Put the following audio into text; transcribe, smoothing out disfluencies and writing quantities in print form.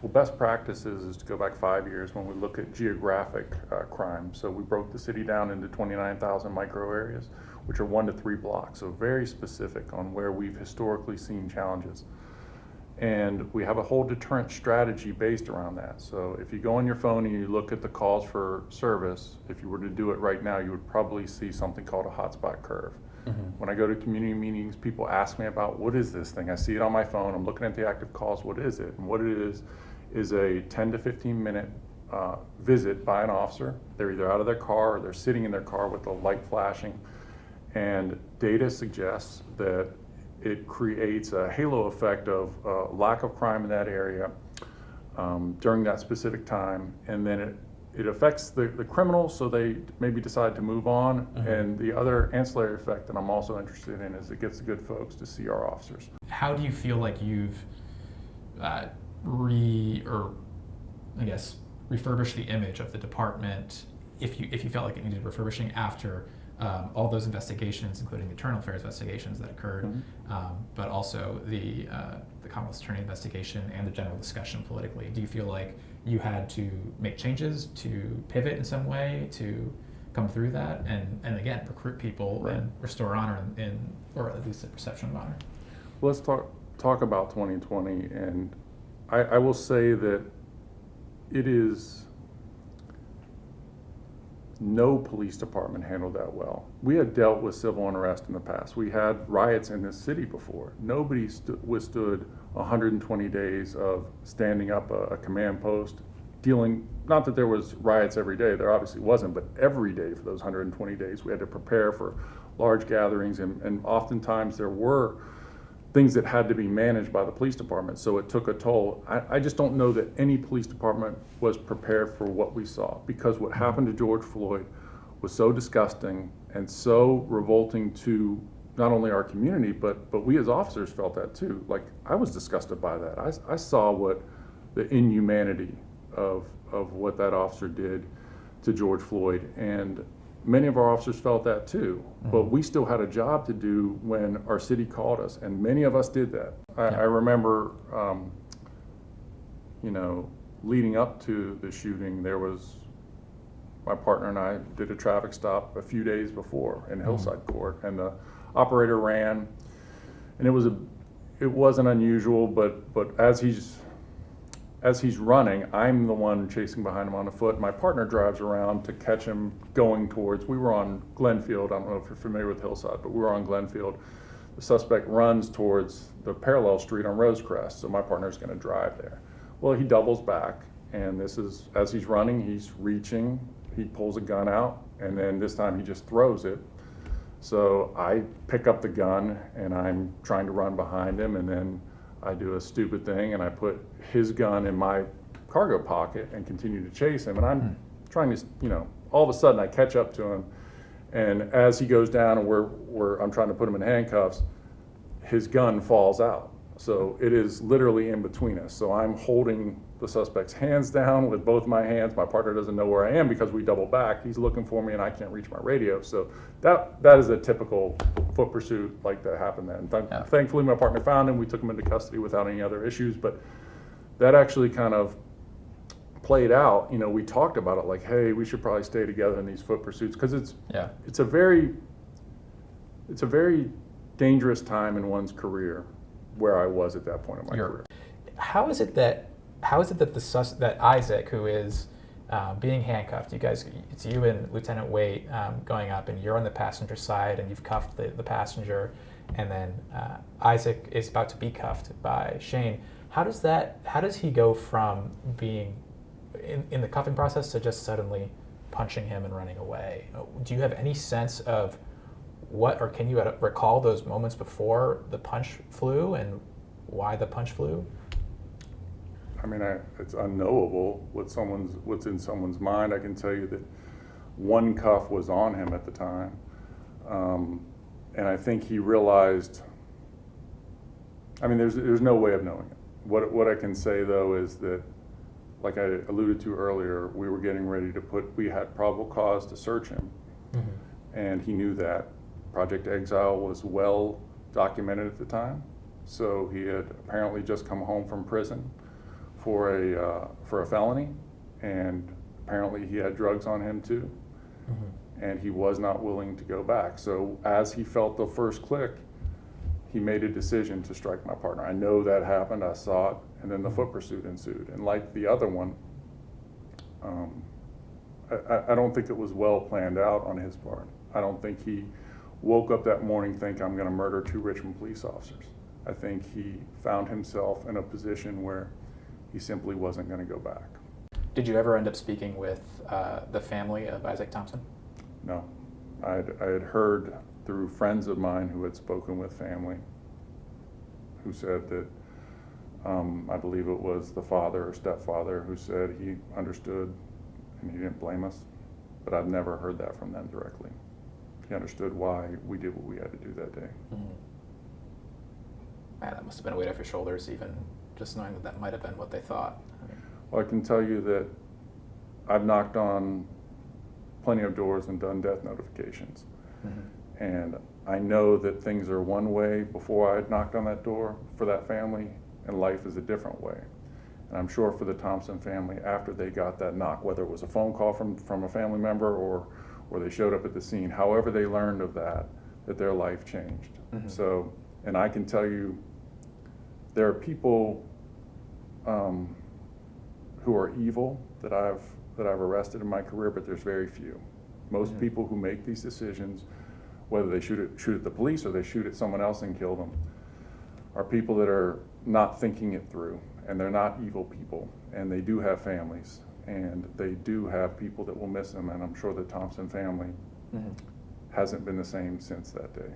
Well, best practices is to go back 5 years when we look at geographic crime. So we broke the city down into 29,000 micro areas, which are 1 to 3 blocks. So very specific on where we've historically seen challenges. And we have a whole deterrent strategy based around that. So if you go on your phone and you look at the calls for service, if you were to do it right now, you would probably see something called a hotspot curve. When I go to community meetings, people ask me about, what is this thing? I see it on my phone, I'm looking at the active calls, what is it? And what it is a 10 to 15 minute visit by an officer. They're either out of their car or they're sitting in their car with the light flashing. And data suggests that it creates a halo effect of lack of crime in that area during that specific time. And then it affects the criminals, so they maybe decide to move on. And the other ancillary effect that I'm also interested in is it gets the good folks to see our officers. How do you feel like you've refurbished the image of the department, if you felt like it needed refurbishing after all those investigations, including the internal affairs investigations that occurred, but also the Commonwealth's Attorney investigation and the general discussion politically? Do you feel like you had to make changes to pivot in some way to come through that and again recruit people and restore honor or at least the perception of honor? Well, let's talk about 2020, and I will say that it is no police department handled that well. We had dealt with civil unrest in the past. We had riots in this city before. Nobody withstood 120 days of standing up a command post, dealing, not that there was riots every day, there obviously wasn't, but every day for those 120 days we had to prepare for large gatherings, and oftentimes there were things that had to be managed by the police department, so it took a toll. I just don't know that any police department was prepared for what we saw, because what happened to George Floyd was so disgusting and so revolting to not only our community, but we as officers felt that too. Like, I was disgusted by that. I saw what the inhumanity of what that officer did to George Floyd, and many of our officers felt that too, but we still had a job to do when our city called us, and many of us did that. I remember, leading up to the shooting, there was, my partner and I did a traffic stop a few days before in Hillside Court, and the operator ran, and it wasn't unusual, but as he's running, I'm the one chasing behind him on foot. My partner drives around to catch him going towards, we were on Glenfield, I don't know if you're familiar with Hillside, but we were on Glenfield. The suspect runs towards the parallel street on Rosecrest, so my partner's gonna drive there. Well, he doubles back, and this is, as he's running, he's reaching, he pulls a gun out, and then this time he just throws it. So I pick up the gun, and I'm trying to run behind him, and then I do a stupid thing, and I put his gun in my cargo pocket and continue to chase him. And I'm trying to, all of a sudden I catch up to him, and as he goes down and I'm trying to put him in handcuffs, his gun falls out. So it is literally in between us. So I'm holding the suspect's hands down with both my hands. My partner doesn't know where I am because we double back. He's looking for me, and I can't reach my radio. So that is a typical foot pursuit like that happened then. Thankfully, my partner found him. We took him into custody without any other issues. But that actually kind of played out. We talked about it like, hey, we should probably stay together in these foot pursuits, because it's a very dangerous time in one's career, where I was at that point in my career. How is it that that Isaac, who is being handcuffed, it's you and Lieutenant Waite going up, and you're on the passenger side, and you've cuffed the passenger, and then Isaac is about to be cuffed by Shane. How does he go from being in the cuffing process to just suddenly punching him and running away? Do you have any sense of what, or can you recall those moments before the punch flew and why the punch flew? I mean, it's unknowable what's in someone's mind. I can tell you that one cuff was on him at the time, and I think he realized. I mean, there's no way of knowing it. What I can say though is that, like I alluded to earlier, we were getting ready we had probable cause to search him, and he knew that. Project Exile was well documented at the time, so he had apparently just come home from prison for a felony, and apparently he had drugs on him too, and he was not willing to go back. So as he felt the first click, he made a decision to strike my partner. I know that happened, I saw it, and then the foot pursuit ensued. And like the other one, I don't think it was well planned out on his part. I don't think he woke up that morning thinking, I'm gonna murder 2 Richmond police officers. I think he found himself in a position where he simply wasn't gonna go back. Did you ever end up speaking with the family of Isaac Thompson? No. I had heard through friends of mine who had spoken with family who said that, I believe it was the father or stepfather who said he understood and he didn't blame us, but I've never heard that from them directly. He understood why we did what we had to do that day. Man, that must have been a weight off your shoulders, even just knowing that that might have been what they thought. Well, I can tell you that I've knocked on plenty of doors and done death notifications. And I know that things are one way before I knocked on that door for that family, and life is a different way. And I'm sure for the Thompson family, after they got that knock, whether it was a phone call from a family member or they showed up at the scene, however they learned of that their life changed. So, and I can tell you, there are people who are evil that I've arrested in my career, but there's very few. Most people who make these decisions, whether they shoot at the police or they shoot at someone else and kill them, are people that are not thinking it through, and they're not evil people, and they do have families, and they do have people that will miss them, and I'm sure the Thompson family hasn't been the same since that day.